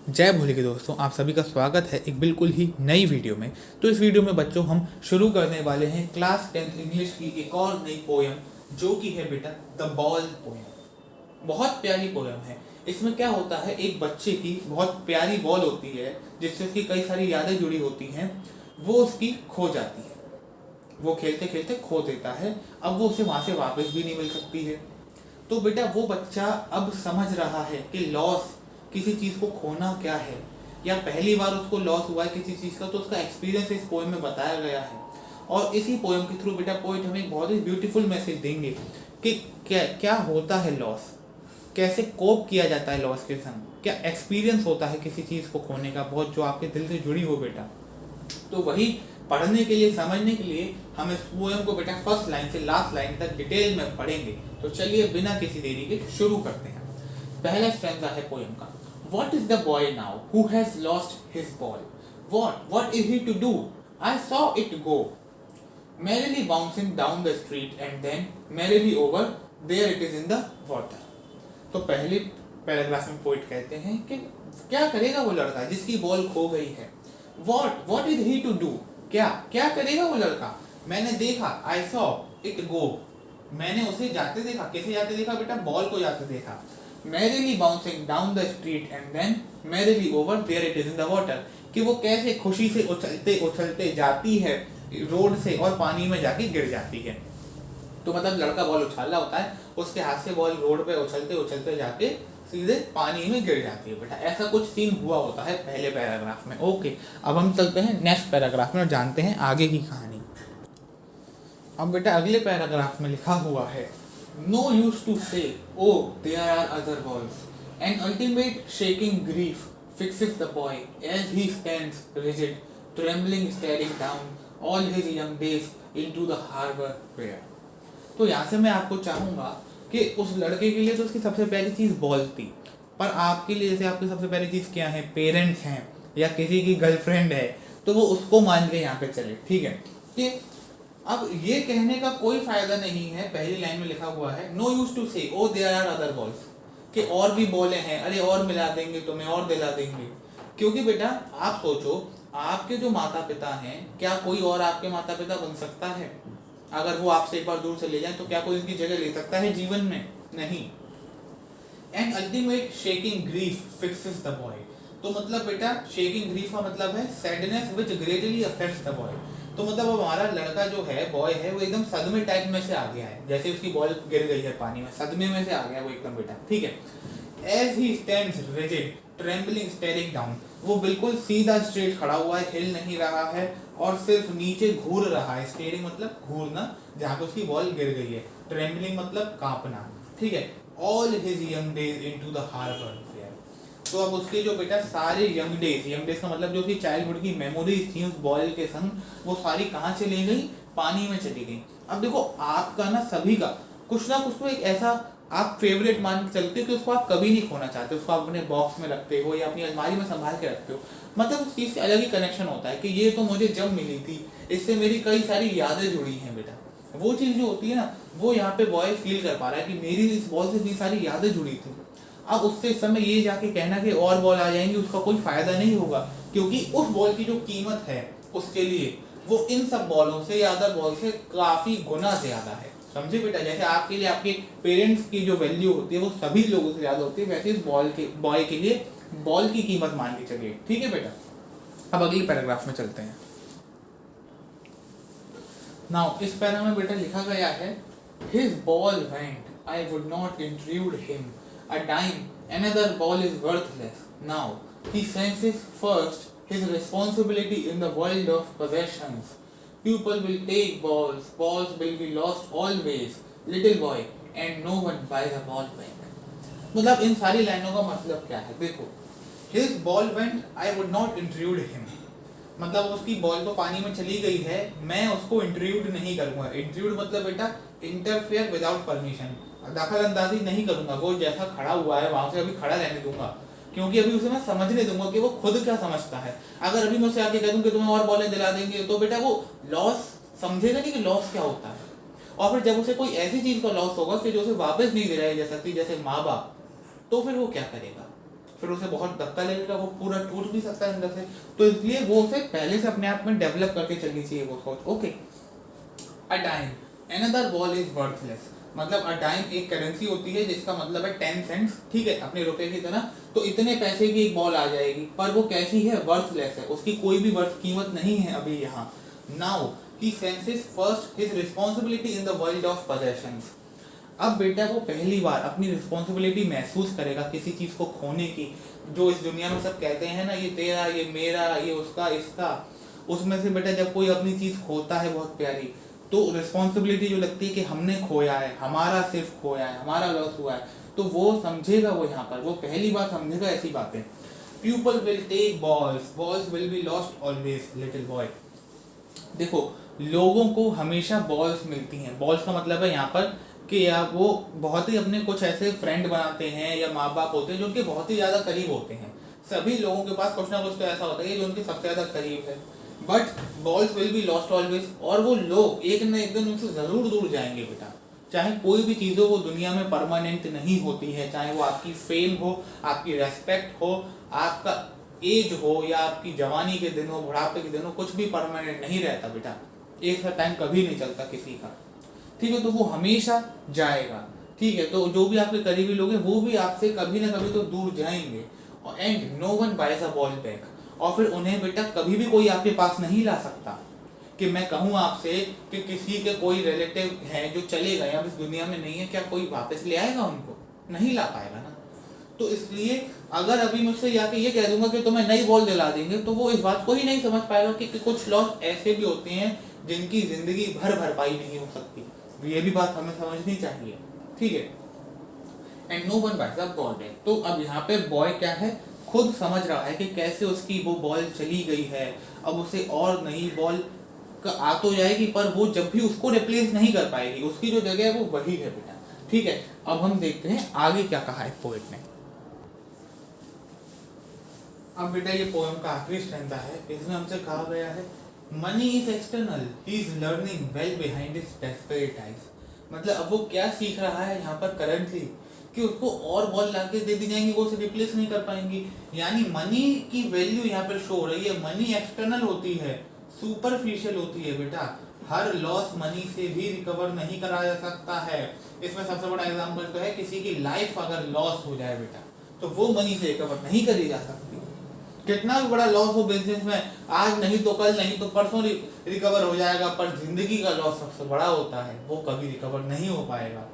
जय भोले के दोस्तों, आप सभी का स्वागत है एक बिल्कुल ही नई वीडियो में। तो इस वीडियो में बच्चों हम शुरू करने वाले हैं क्लास 10th इंग्लिश की एक और नई पोयम, जो कि है बेटा द बॉल पोयम। बहुत प्यारी पोयम है। इसमें क्या होता है, एक बच्चे की बहुत प्यारी बॉल होती है जिससे उसकी कई सारी यादें जुड़ी होती हैं। वो उसकी खो जाती है, वो खेलते खेलते खो देता है। अब वो उसे वहाँ से वापस भी नहीं मिल सकती है। तो बेटा वो बच्चा अब समझ रहा है कि लॉस, किसी चीज़ को खोना क्या है, या पहली बार उसको लॉस हुआ है किसी चीज़ का, तो उसका एक्सपीरियंस इस पोएम में बताया गया है। और इसी पोएम के थ्रू बेटा पोएट हमें एक बहुत ही ब्यूटीफुल मैसेज देंगे कि क्या क्या होता है लॉस, कैसे कोप किया जाता है लॉस के संग, क्या एक्सपीरियंस होता है किसी चीज़ को खोने का, बहुत जो आपके दिल से जुड़ी हो बेटा। तो वही पढ़ने के लिए, समझने के लिए हम इस पोएम को बेटा फर्स्ट लाइन से लास्ट लाइन तक डिटेल में पढ़ेंगे। तो चलिए बिना किसी देरी के शुरू करते हैं। पहला स्टैंजा है पोएम का। What is the boy now who has lost his ball? What is he to do? I saw it go, merrily bouncing down the street and then merrily over, there it is in the water. तो पहले paragraph में poet कहते हैं कि क्या करेगा वो लड़का जिसकी बॉल खो गई है। What is he to do? क्या करेगा वो लड़का। मैंने देखा, I saw it go, मैंने उसे जाते देखा। कैसे जाते देखा बेटा, बॉल को जाते देखा। merrily bouncing down the street and then merrily over, there it is in the water, कि वो कैसे खुशी से उछलते उछलते जाती है रोड से और पानी में जाके गिर जाती है। तो मतलब लड़का बॉल उछाला होता है, उसके हाथ से बॉल रोड पे उछलते उछलते जाके सीधे पानी में गिर जाती है बेटा। ऐसा कुछ सीन हुआ होता है पहले पैराग्राफ में। ओके, अब हम चलते हैं नेक्स्ट पैराग्राफ में और जानते हैं आगे की कहानी। अब बेटा अगले पैराग्राफ में लिखा हुआ है, No use to say, oh, there are other balls. An ultimate shaking grief fixes the boy as he stands rigid, trembling, staring down all his young days into the harbor where. तो यहाँ से मैं आपको चाहूँगा कि उस लड़के के लिए तो उसकी सबसे पहली चीज़ बॉल थी, पर आपके लिए जैसे आपकी सबसे पहली चीज़ क्या है, पेरेंट्स हैं या किसी की गर्लफ्रेंड है, तो वो उसको मान के यहाँ पे चले। ठीक है कि अब ये कहने का कोई फायदा नहीं है, पहली लाइन में लिखा हुआ है नो यूज टू से oh there are other balls, कि और भी बॉलें हैं, अरे और मिला देंगे तुम्हें, और दिला देंगे। क्योंकि बेटा आप सोचो, आपके जो माता पिता हैं, क्या कोई और आपके माता पिता बन सकता है? अगर वो आपसे एक बार दूर से ले जाए तो क्या कोई उनकी जगह ले सकता है जीवन में? नहीं। And ultimate shaking grief fixes the boy, तो मतलब बेटा शेकिंग ग्रीफ का मतलब है sadness which greatly affects the boy. तो मतलब अब हमारा लड़का जो है, बॉय है, वो एकदम सदमे टाइप में से आ गया है, जैसे उसकी बॉल गिर गई है पानी में, सदमे में से आ गया वो एकदम बेटा। ठीक है। As he stands rigid trembling staring down, वो बिल्कुल सीधा स्ट्रेट खड़ा हुआ है, हिल नहीं रहा है और सिर्फ नीचे घूर रहा है। स्टेरिंग मतलब घूरना, जहाँ पे उसकी बॉल गिर गई है। ट्रेम्बलिंग मतलब कांपना। ठीक है। All his young days into the harbour, तो अब उसके जो बेटा सारे यंग डेज का मतलब जो कि चाइल्डहुड की मेमोरीज थी उस बॉल के संग, वो सारी कहाँ चली गई? पानी में चली गई। अब देखो आपका ना सभी का कुछ ना कुछ तो एक ऐसा आप फेवरेट मान के चलते हो कि उसको आप कभी नहीं खोना चाहते, उसको आप अपने बॉक्स में रखते हो या अपनी अलमारी में संभाल के रखते हो। मतलब उस चीज़ से अलग ही कनेक्शन होता है कि ये तो मुझे जब मिली थी, इससे मेरी कई सारी यादें जुड़ी हैं बेटा। वो चीज़ जो होती है ना, वो यहाँ पे बॉय फील कर पा रहा है कि मेरी इस बॉल से इतनी सारी यादें जुड़ी थी। अब उससे इस समय ये जाके कहना कि और बॉल आ जाएंगी, उसका कोई फायदा नहीं होगा, क्योंकि उस बॉल की जो कीमत है उसके लिए वो इन सब बॉलों से या अदर बॉल से काफी गुना ज्यादा है। समझे बेटा? जैसे आपके लिए आपके पेरेंट्स की जो वैल्यू होती है वो सभी लोगों से ज्यादा होती है, वैसे इस बॉय के लिए बॉल की कीमत मान के चलिए। ठीक है बेटा। अब अगली पैराग्राफ में चलते हैं। नाउ इस पैरा में बेटा लिखा गया है, his ball went, I would not intrude him, a dime, another ball is worthless. Now he senses first his responsibility in the world of possessions. People will take balls, balls will be lost always. Little boy, and no one buys a ball back. मतलब इन सारी लाइनों का मतलब क्या है? देखो, his ball went, I would not intrude him. मतलब उसकी बॉल तो पानी में चली गई है, मैं उसको इंट्रूड नहीं करूंगा। इंट्रूड मतलब बेटा इंटरफेयर विदाउट परमिशन, दखल अंदाजी नहीं करूंगा। वो जैसा खड़ा हुआ है वहां से अभी खड़ा रहने दूंगा, क्योंकि अभी उसे मैं समझने दूंगा कि वो खुद क्या समझता है। अगर अभी मैं उसे आके कह दूं कि तुम्हें और बॉलें दिला देंगे, तो बेटा वो लॉस समझेगा नहीं कि लॉस क्या होता है। और फिर जब उसे कोई ऐसी चीज का लॉस होगा कि जो उसे वापस नहीं दिलाई जा सकती, जैसे माँ बाप, तो फिर वो क्या करेगा? फिर उसे बहुत धक्का लगेगा, वो पूरा टूट भी सकता है अंदर से। तो इसलिए वो उसे पहले से अपने आप में डेवलप करके चलनी चाहिए वो सोच। Okay, a dime, another ball is worthless. मतलब अ डाइम एक करेंसी होती है जिसका मतलब है 10 सेंट्स, ठीक है, अपने रुपए की तरह। तो इतने पैसे की एक बॉल आ जाएगी, पर वो कैसी है, वर्थलेस है, उसकी कोई भी वर्थ कीमत नहीं है अभी यहाँ। Now he senses first his responsibility in the world of possessions. अब बेटा वो पहली बार अपनी रिस्पॉन्सिबिलिटी महसूस करेगा किसी चीज को खोने की। जो इस दुनिया में सब कहते हैं ना, ये तेरा, ये मेरा, ये उसका, इसका, उसमें से बेटा जब कोई अपनी चीज खोता है बहुत प्यारी, तो रिस्पॉन्सिबिलिटी जो लगती है कि हमने खोया है, हमारा सिर्फ खोया है, हमारा लॉस हुआ है, तो वो समझेगा, वो यहाँ पर वो पहली बार समझेगा ऐसी बातें। People will take balls, balls will be lost always little boy. देखो, लोगों को हमेशा बॉल्स मिलती हैं। बॉल्स का मतलब है यहाँ पर कि या वो बहुत ही अपने कुछ ऐसे फ्रेंड बनाते हैं या माँ बाप होते हैं जो उनके बहुत ही ज़्यादा करीब होते हैं। सभी लोगों के पास कुछ ना कुछ तो ऐसा होता है जो उनके सबसे ज़्यादा करीब है। But balls will be lost always, और वो लोग एक न एक दिन उनसे ज़रूर दूर जाएंगे बेटा। चाहे कोई भी चीज़ हो, वो दुनिया में परमानेंट नहीं होती है। चाहे वो आपकी फेम हो, आपकी रेस्पेक्ट हो, आपका एज हो, या आपकी जवानी के दिन हो, बुढ़ापे के दिन हो, कुछ भी परमानेंट नहीं रहता बेटा। एक सा टाइम कभी नहीं चलता किसी का, ठीक है। तो वो हमेशा जाएगा, ठीक है। तो जो भी आपके करीबी लोग हैं वो भी आपसे कभी ना कभी तो दूर जाएंगे। And no one buys a ball back, और फिर उन्हें बेटा कभी भी कोई आपके पास नहीं ला सकता। कि मैं कहूँ आपसे कि किसी के कोई रिलेटिव है जो चले गए, अब इस दुनिया में नहीं है, क्या कोई वापस ले आएगा उनको? नहीं ला पाएगा ना। तो इसलिए अगर अभी मुझसे या ये कह दूंगा कि तुम्हें नई बॉल दिला देंगे, तो वो इस बात को ही नहीं समझ पाएगा कि कुछ लॉस ऐसे भी होते हैं जिनकी जिंदगी भर भरपाई नहीं हो सकती। ये भी बात हमें समझनी चाहिए, ठीक है। And no one buys a ball back. तो अब यहाँ पे बॉय क्या है, खुद समझ रहा है कि कैसे उसकी वो बॉल चली गई है। अब उसे और नई बॉल आ तो जाएगी, पर वो जब भी उसको रिप्लेस नहीं कर पाएगी, उसकी जो जगह है वो वही है बेटा, ठीक है। अब हम देखते हैं आगे क्या कहा है पोएट ने। अब बेटा ये पोएम का आखिरी स्टैंजा है। इसमें हमसे कहा गया है, money is external, he is learning well behind his desperate eyes. मतलब अब वो क्या सीख रहा है यहाँ पर करंटली, कि उसको और बॉल लाके दे दी जाएंगी, वो उसे रिप्लेस नहीं कर पाएंगी। यानी मनी की वैल्यू यहाँ पर शो हो रही है। मनी एक्सटर्नल होती है, सुपरफिशियल होती है बेटा। हर लॉस मनी से भी रिकवर नहीं करा जा सकता है। इसमें सबसे बड़ा एग्जांपल तो है, किसी की लाइफ अगर लॉस हो जाए बेटा, तो वो मनी से रिकवर नहीं करी जा सकती। कितना भी बड़ा लॉस हो बिजनेस में, आज नहीं तो कल, नहीं तो परसों रिकवर हो जाएगा, पर जिंदगी का लॉस सबसे बड़ा होता है, वो कभी रिकवर नहीं हो पाएगा,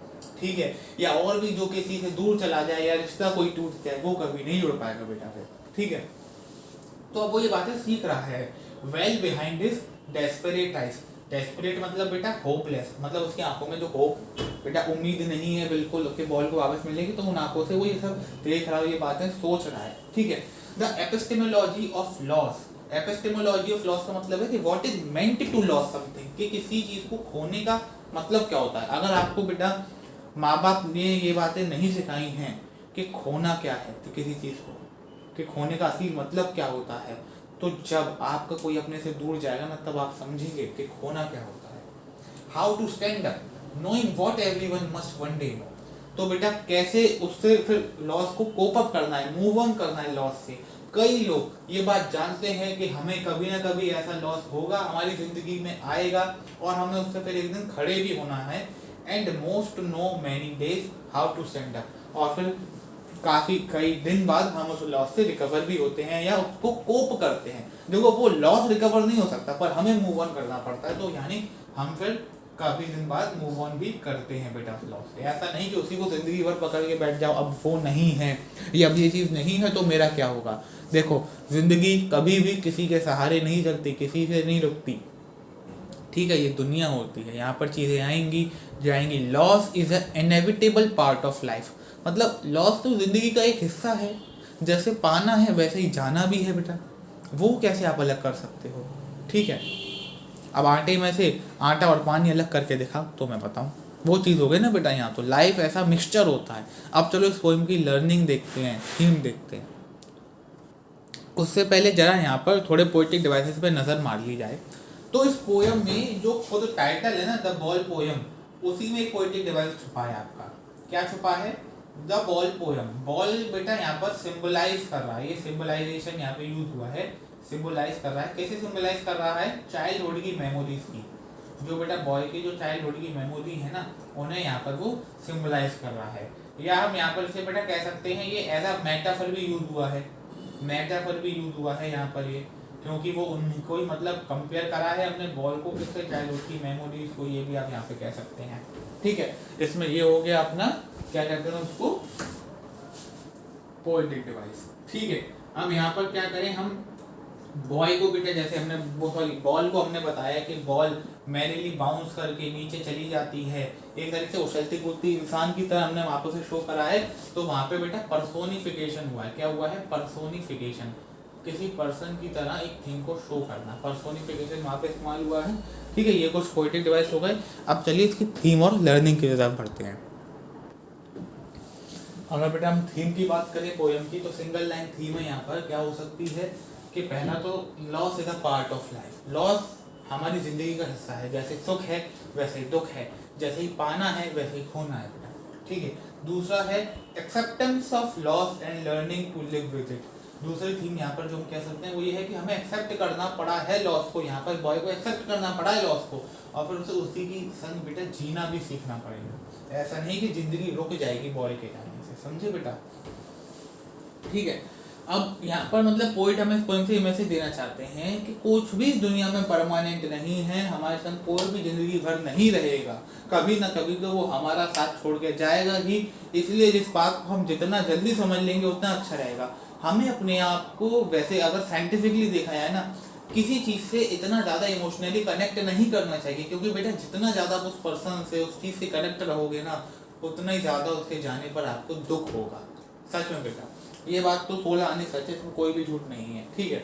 ठीक है। या और भी जो किसी से दूर चला जाए या रिश्ता कोई टूट जाए, वो कभी नहीं जुड़ पाएगा बेटा फिर, ठीक है। तो अब वो ये बातें सीख रहा है। Well behind his desperate eyes. Desperate मतलब बेटा होपलेस, मतलब उसकी आंखों में जो होप, बेटा उम्मीद नहीं है बिल्कुल कि बॉल को वापस मिलेगी, तो उन आंखों से वो ये सब देख रहा है, ये बातें सोच रहा है, ठीक है। The epistemology of loss. Epistemology of loss का मतलब है कि what is meant to loss something, कि किसी चीज को खोने का मतलब क्या होता है। अगर आपको बेटा माँ बाप ने ये बातें नहीं सिखाई हैं कि खोना क्या है, तो किसी चीज को, कि खोने का असली मतलब क्या होता है, तो जब आपका कोई अपने से दूर जाएगा ना, तब आप समझेंगे कि खोना क्या होता है। How to stand up, knowing what everyone must one day know. तो बेटा कैसे उससे फिर लॉस को कोप अप करना है, मूव ऑन करना है लॉस से। कई लोग ये बात जानते हैं कि हमें कभी ना कभी ऐसा लॉस होगा, हमारी जिंदगी में आएगा, और हमें उससे फिर एक दिन खड़े भी होना है। And most know many days how to stand up. और फिर काफी कई दिन बाद हम उस लॉस से रिकवर भी होते हैं या उसको कोप करते हैं। देखो वो लॉस रिकवर नहीं हो सकता, पर हमें मूव ऑन करना पड़ता है। तो यानी हम फिर काफी दिन बाद मूव ऑन भी करते हैं बेटा लॉस से। ऐसा नहीं कि उसी को जिंदगी भर पकड़ के बैठ जाओ, अब वो नहीं है, या अब ये चीज नहीं है तो मेरा क्या होगा। देखो जिंदगी कभी भी किसी के सहारे नहीं चलती, किसी से नहीं रुकती, ठीक है। ये दुनिया होती है, यहाँ पर चीजें आएंगी जाएंगी। Loss is an inevitable part of life. मतलब लॉस तो जिंदगी का एक हिस्सा है, जैसे पाना है वैसे ही जाना भी है बेटा। वो कैसे आप अलग कर सकते हो, ठीक है। अब आटे में से आटा और पानी अलग करके दिखाओ तो मैं बताऊं, वो चीज़ हो गई ना बेटा। यहाँ तो लाइफ ऐसा मिक्सचर होता है। अब चलो इस पोएम की लर्निंग देखते हैं, थीम देखते हैं। उससे पहले जरा यहाँ पर थोड़े पोएटिक डिवाइसेस पे नज़र मार ली जाए। तो इस पोएम में जो खुद टाइटल है ना, द बॉल पोएम, उसी में एक पोएटिक डिवाइस छुपा है आपका। क्या छुपा है? The ball poem. बॉल बेटा यहाँ पर सिंबलाइज कर रहा है, ये सिंबलाइजेशन यहाँ पे यूज हुआ है, सिंबलाइज कर रहा है। कैसे सिंबलाइज कर रहा है? चाइल्डहुड की मेमोरीज की, जो बेटा बॉय की जो चाइल्डहुड की मेमोरी है ना, उन्हें यहाँ पर वो सिंबलाइज कर रहा है। या हम यहाँ पर इसे बेटा कह सकते हैं ये एज अ मेटाफर भी यूज हुआ है, मेटाफर भी यूज हुआ है यहाँ पर ये, क्योंकि वो उनको ही मतलब कंपेयर करा है अपने बॉल को किससे, चाइल्डहुड की मेमोरीज को, ये भी आप यहाँ पे कह सकते हैं। ठीक है, इसमें ये हो गया अपना क्या कहते हैं उसको, पोएटिक डिवाइस। ठीक है, अब यहाँ पर क्या करें हम, बॉय को बेटा जैसे हमने सॉरी बॉल को हमने बताया कि बॉल मैरिली बाउंस करके नीचे चली जाती है, एक तरीके से उछलती कूदती इंसान की तरह हमने वहां पर से शो करा है। तो वहां पे बेटा पर्सोनिफिकेशन हुआ है। क्या हुआ है? पर्सोनिफिकेशन, किसी पर्सन की तरह एक थिंग को शो करना, पर्सोनिफिकेशन वहां पे इस्तेमाल हुआ है। ठीक है, ये कुछ पोएटिक डिवाइस हो गए। अब चलिए इसकी थीम और लर्निंग की तरफ बढ़ते हैं। अगर बेटा हम थीम की बात करें पोयम की, तो सिंगल लाइन थीम है यहाँ पर क्या हो सकती है कि पहला तो loss is a part of life. Loss हमारी जिंदगी का हिस्सा है, जैसे सुख है वैसे ही दुख है, जैसे ही पाना है वैसे ही खोना है बेटा। ठीक है, दूसरा है acceptance of loss and learning to live with it. दूसरी थीम यहाँ पर जो हम कह सकते हैं वो ये है कि हमें एक्सेप्ट करना पड़ा है लॉस को, यहाँ पर बॉय को एक्सेप्ट करना पड़ा है लॉस को, और फिर उसे उसी की संग बेटा जीना भी सीखना पड़ेगा। ऐसा नहीं कि जिंदगी रुक जाएगी बॉय के जाने से, समझे बेटा। ठीक है, अब यहाँ पर मतलब पोइट हमें कौन सी मैसेज देना चाहते हैं कि कुछ भी इस दुनिया में परमानेंट नहीं है, हमारे संग कोई भी जिंदगी भर नहीं रहेगा, कभी ना कभी तो वो हमारा साथ छोड़ के जाएगा ही। इसलिए जिस बात को हम जितना जल्दी समझ लेंगे उतना अच्छा रहेगा। हमें अपने आप को वैसे अगर साइंटिफिकली देखा जाए ना, किसी चीज़ से इतना ज़्यादा इमोशनली कनेक्ट नहीं करना चाहिए, क्योंकि बेटा जितना ज़्यादा उस पर्सन से उस चीज़ से कनेक्ट रहोगे ना, उतना ही ज़्यादा उसके जाने पर आपको दुख होगा। सच में बेटा, ये बात तो 16 आने सच है, इसमें कोई भी झूठ नहीं है। ठीक है,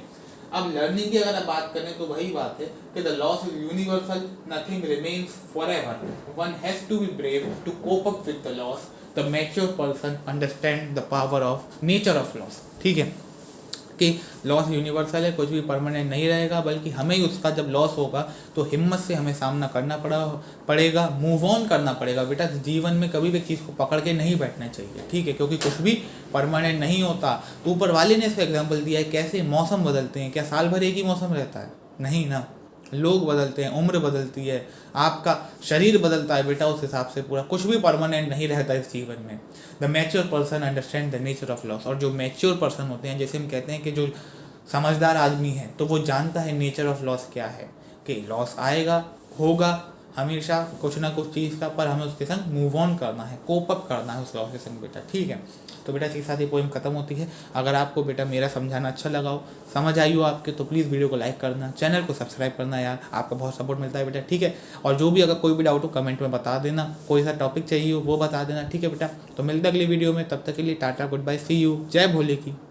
अब लर्निंग की अगर आप बात करें तो वही बात है कि the loss is universal, nothing remains forever, one has to be brave to cope up with the loss, the mature person understand the power of nature of loss. ठीक है, कि लॉस यूनिवर्सल है, कुछ भी परमानेंट नहीं रहेगा, बल्कि हमें ही उसका जब लॉस होगा तो हिम्मत से हमें सामना करना पड़ेगा, मूव ऑन करना पड़ेगा। बेटा जीवन में कभी भी चीज़ को पकड़ के नहीं बैठना चाहिए। ठीक है, क्योंकि कुछ भी परमानेंट नहीं होता। तो ऊपर वाले ने इसका एग्जाम्पल दिया है, कैसे मौसम बदलते हैं, क्या साल भर एक ही मौसम रहता है? नहीं ना, लोग बदलते हैं, उम्र बदलती है, आपका शरीर बदलता है बेटा, उस हिसाब से पूरा कुछ भी परमानेंट नहीं रहता इस जीवन में। The mature person understand the nature of loss. और जो मैच्योर पर्सन होते हैं, जैसे हम कहते हैं कि जो समझदार आदमी है, तो वो जानता है नेचर ऑफ लॉस क्या है, कि लॉस आएगा, होगा हमेशा कुछ ना कुछ चीज़ का, पर हमें उसके संग मूव ऑन करना है, कोप अप करना है उस लॉस के संग बेटा। ठीक है, तो बेटा इसके साथ ही पोएम खत्म होती है। अगर आपको बेटा मेरा समझाना अच्छा लगा हो, समझ आई हो आपके, तो प्लीज़ वीडियो को लाइक करना, चैनल को सब्सक्राइब करना यार, आपका बहुत सपोर्ट मिलता है बेटा। ठीक है, और जो भी अगर कोई भी डाउट हो कमेंट में बता देना, कोई सा टॉपिक चाहिए हो वो बता देना। ठीक है बेटा, तो मिलते अगली वीडियो में, तब तक के लिए tata, goodbye, see you, जय भोले की।